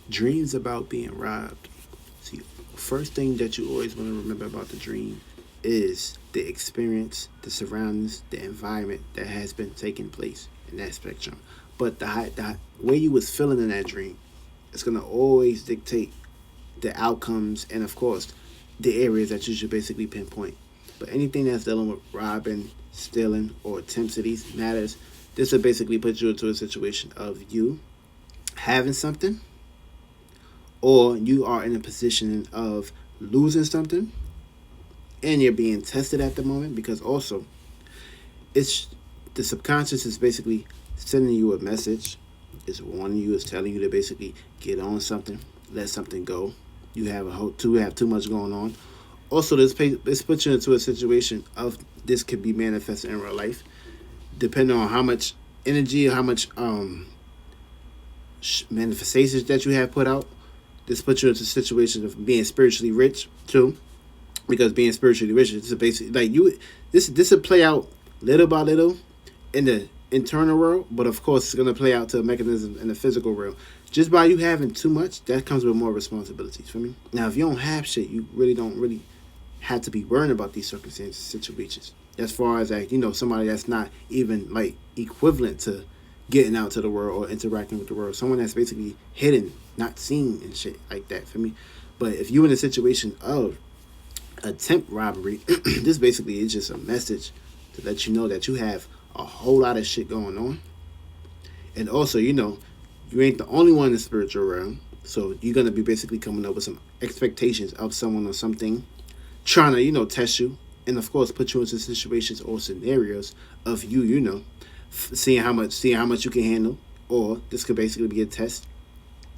Dreams about being robbed. See, first thing that you always want to remember about the dream is the experience, the surroundings, the environment that has been taking place in that spectrum. But the way you was feeling in that dream, it's gonna always dictate the outcomes and of course the areas that you should basically pinpoint. But anything that's dealing with robbing, stealing, or attempts of these matters, this will basically put you into a situation of you having something or you are in a position of losing something and you're being tested at the moment because also it's the subconscious is basically sending you a message, is warning you, is telling you to basically get on something, let something go. You have too much going on. Also, this puts you into a situation of this could be manifested in real life, depending on how much energy or how much manifestations that you have put out. This puts you into a situation of being spiritually rich too, because being spiritually rich is basically like you. This will play out little by little in the internal world, but of course it's gonna play out to a mechanism in the physical world. Just by you having too much, that comes with more responsibilities for me. Now, if you don't have shit, you really don't really have to be worrying about these circumstances, situations. As far as like somebody that's not even like equivalent to getting out to the world or interacting with the world, someone that's basically hidden, not seen and shit like that for me. But if you're in a situation of attempt robbery, this basically is just a message to let you know that you have a whole lot of shit going on. And also, you ain't the only one in the spiritual realm. So you're going to be basically coming up with some expectations of someone or something trying to, test you. And of course, put you into situations or scenarios of you, seeing how much you can handle. Or this could basically be a test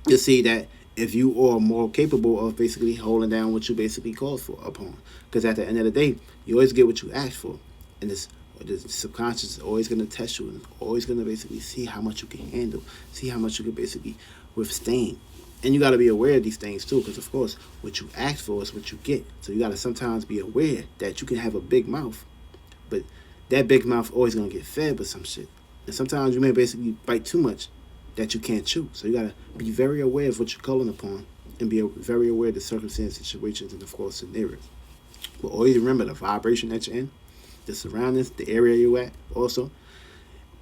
to see that if you are more capable of basically holding down what you basically called for upon. Because at the end of the day, you always get what you ask for. And the subconscious is always going to test you and always going to basically see how much you can handle, see how much you can basically withstand. And you got to be aware of these things too, because of course, what you ask for is what you get. So you got to sometimes be aware that you can have a big mouth, but that big mouth always going to get fed with some shit. And sometimes you may basically bite too much that you can't chew. So you got to be very aware of what you're calling upon and be very aware of the circumstances, situations, and of course, scenarios. But always remember the vibration that you're in, the surroundings, the area you're at also.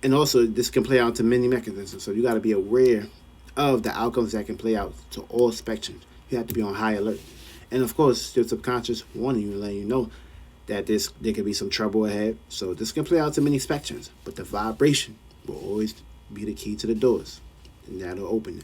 And also, this can play out to many mechanisms. So you got to be aware of the outcomes that can play out to all spectrums. You have to be on high alert. And of course, your subconscious warning you, letting you know that there could be some trouble ahead. So this can play out to many spectrums. But the vibration will always be the key to the doors. And that'll open it.